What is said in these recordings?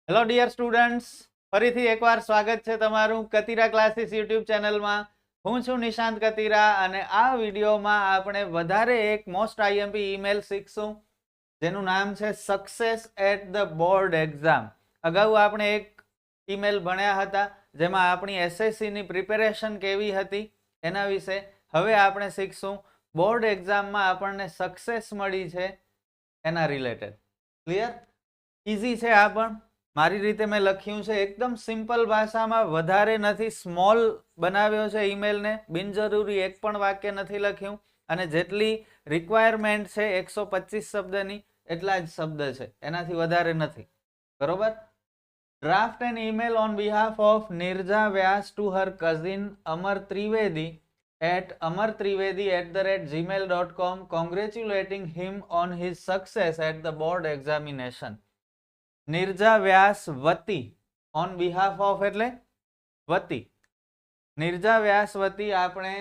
Hello dear students, ફરીથી એકવાર સ્વાગત છે તમારું કતીરા ક્લાસીસ યુટ્યુબ ચેનલમાં. હું છું નિશાંત કતીરા અને આ વિડીયોમાં આપણે વધારે એક મોસ્ટ આઈએમપી ઈમેલ શીખશું જેનું નામ છે success at the board exam. અગાઉ આપણે એક ઈમેલ ભણ્યા હતા જેમાં આપણી એસએસસીની પ્રિપેરેશન કેવી હતી એના વિશે. હવે આપણે શીખશું બોર્ડ એક્ઝામમાં આપણને સક્સેસ મળી છે એના રિલેટેડ. ક્લિયર? ઇઝી છે આ પણ. મારી રીતે મેં લખ્યું છે એકદમ સિમ્પલ ભાષામાં, વધારે નથી, સ્મોલ બનાવ્યો છે ઈમેલને, બિનજરૂરી એક પણ વાક્ય નથી લખ્યું અને જેટલી રિક્વાયરમેન્ટ છે 125 શબ્દની એટલા જ શબ્દ છે, એનાથી વધારે નથી. બરોબર? Draft an email on behalf of Nirja Vyas to her cousin Amar Trivedi at amartrivedi@gmail.com congratulating him on his success at the board examination. Nirja Vyas વતી, ઓન બિહાફ ઓફ એટલે વતી, નિર્જા વ્યાસ વતી આપણે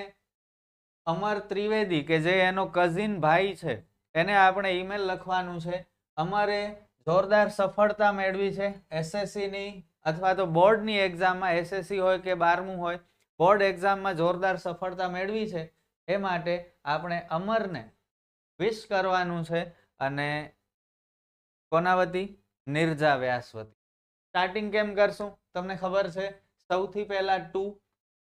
અમર ત્રિવેદી કે જે એનો કઝિન ભાઈ છે એને આપણે ઈમેલ લખવાનું છે. અમારે જોરદાર સફળતા મેળવી છે એસએસસીની અથવા તો બોર્ડની એક્ઝામમાં, એસએસસી હોય કે 12મું હોય, બોર્ડ એક્ઝામમાં જોરદાર સફળતા મેળવી છે એ માટે આપણે અમરને વિશ કરવાનું છે. અને કોના વતી? નિર્જા વ્યાસવતી. સ્ટાર્ટિંગ કેમ કરશું તમને ખબર છે. સૌથી પહેલા ટુ,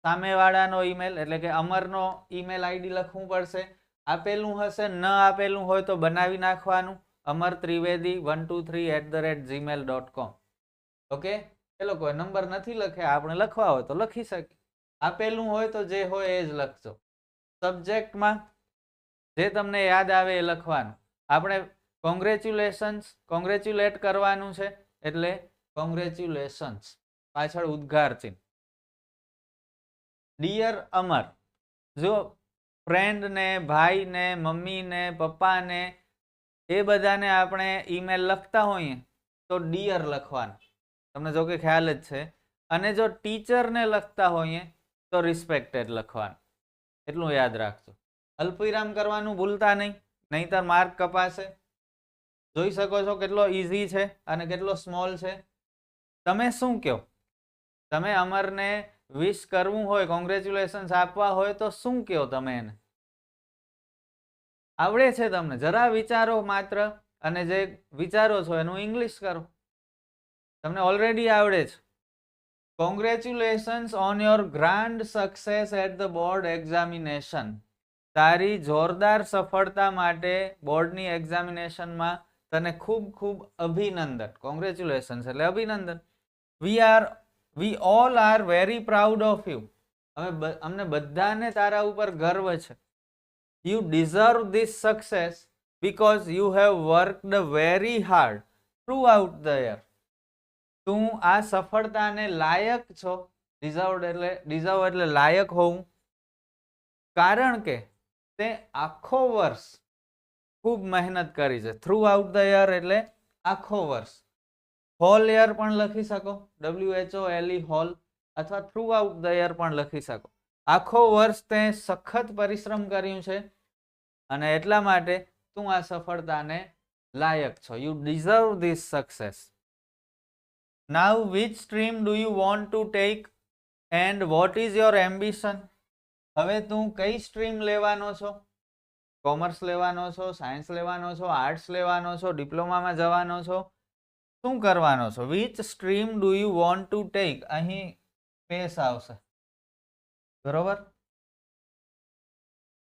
સામેવાળાનો ઈમેલ એટલે કે અમરનો ઈમેલ આઈડી લખવું પડશે. આપેલું હશે, ન આપેલું હોય તો બનાવી નાખવાનું, અમર ત્રિવેદી 123@gmail.com. ઓકે, એ લોકો નંબર નથી લખ્યા, આપણે લખવા હોય તો લખી શકીએ. આપેલું હોય તો જે હોય એ જ લખજો. સબ્જેક્ટમાં જે તમને યાદ આવે એ લખવાનું. આપણે કોંગ્રેચ્યુલેટ કરવાનું છે એટલે કોંગ્રેચ્યુલેશન્સ, પાછળ ઉદ્ગાર ચિહ્ન. ડિયર અમર, જો ફ્રેન્ડ ને, ભાઈ ને, મમ્મી ને, પપ્પા ને એ બધાને આપણે ઈમેલ લખતા હોઈએ તો ડિયર લખવાનું, તમને જો કે ખ્યાલ જ છે. અને જો ટીચરને લખતા હોઈએ તો રિસ્પેક્ટેડ લખવાનું, એટલું યાદ રાખજો. અલ્પવિરામ કરવાનું ભૂલતા નહીં, નહીતર માર્ક કપાશે. જોઈ શકો છો કેટલો ઈઝી છે અને કેટલો સ્મોલ છે. તમે શું કહો? તમે અમરને વિશ કરવું હોય, કોંગ્રેચ્યુલેશન્સ આપવા હોય તો શું કહો તમે એને? આવડે છે તમને? જરા વિચારો માત્ર, અને જે વિચારો છો એનું ઇંગ્લિશ કરો. તમને ઓલરેડી આવડે છે. Congratulations on your grand success at the board examination. તારી જોરદાર સફળતા માટે બોર્ડની એક્ઝામિનેશનમાં તને ખૂબ ખૂબ અભિનંદન. કોંગ્રેચ્યુલેશન્સ એટલે અભિનંદન. We all are very proud of you. અમને બધાને તારા ઉપર ગર્વ છે. You deserve this success because you have worked very hard through out the year. તું આ સફળતાને લાયક છો. ડિઝર્વ એટલે લાયક હોવું, કારણ કે તે આખો વર્ષ ખૂબ મહેનત કરી છે. થ્રુ આઉટ ધ યર એટલે આખો વર્ષ. હોલ યર પણ લખી શકો, WHOLE હોલ, અથવા થ્રુ આઉટ ધ યર પણ લખી શકો. આખો વર્ષ તે સખત પરિશ્રમ કર્યું છે અને એટલા માટે તું આ સફળતાને લાયક છો. You deserve this success. Now which stream do you want to take and what is your ambition. હવે તું કઈ સ્ટ્રીમ લેવાનો છો? કોમર્સ લેવાનો છો, સાયન્સ લેવાનો છો, આર્ટ્સ લેવાનો છો, ડિપ્લોમામાં જવાનો છો, શું કરવાનો છો? Which stream do you want to take. અહીં સ્પેસ આવશે, બરોબર?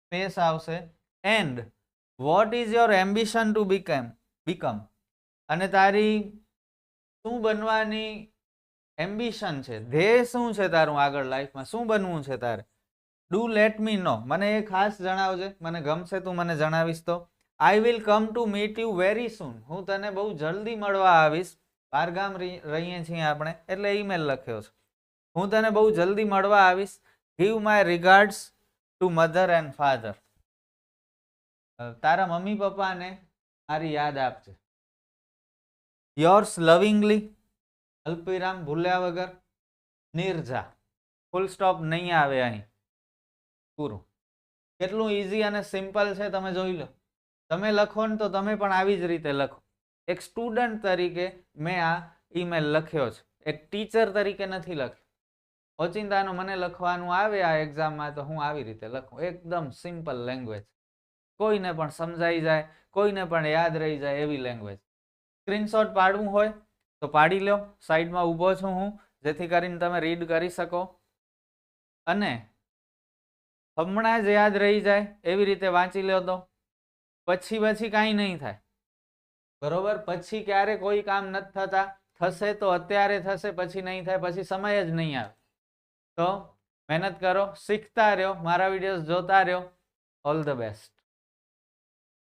સ્પેસ આવશે. And what is your ambition to become. અને તારી શું બનવાની એમ્બિશન છે, ધ્યેય શું છે તારું આગળ લાઈફમાં, શું બનવું છે તારે? ડુ લેટ મી નો. મને એ ખાસ જણાવજે, મને ગમશે તું મને જણાવીશ તો. I will come to meet you very soon. હું તને બહુ જલ્દી મળવા આવીશ. બહારગામ રહીએ છીએ આપણે એટલે ઈમેલ લખ્યો છે. હું તને બહુ જલ્દી મળવા આવીશ. Give my regards two mother and father. તારા મમ્મી પપ્પાને મારી યાદ આપજે. યોર્સ લવિંગલી, અલ્પવિરામ ભૂલ્યા વગર, નિર્જા. ફૂલ સ્ટોપ નહીં આવે અહીં, પૂરું. કેટલું ઈઝી અને સિમ્પલ છે તમે જોઈ લો. તમે લખો ને તો તમે પણ આવી જ રીતે લખો. એક સ્ટુડન્ટ તરીકે મેં આ ઈમેલ લખ્યો છે, એક ટીચર તરીકે નથી લખ્યો. ઓચિંતાનું મને લખવાનું આવે આ એક્ઝામમાં તો હું આવી રીતે લખું, એકદમ સિમ્પલ લેંગ્વેજ, કોઈને પણ સમજાઈ જાય, કોઈને પણ યાદ રહી જાય એવી લેંગ્વેજ. સ્ક્રીનશોટ પાડવું હોય તો પાડી લો, સાઈડમાં ઊભો છું હું, જેથી કરીને તમે રીડ કરી શકો અને હમણાં જ યાદ રહી જાય એવી રીતે વાંચી લો. તો પછી કાંઈ નહીં થાય, બરોબર? પછી ક્યારે કોઈ કામ નથી થતા, થશે તો અત્યારે થશે, પછી નહીં થાય, પછી સમય જ નહીં આવે. તો મહેનત કરો, શીખતા રહ્યો, મારા વિડીયોઝ જોતા રહ્યો. All the best.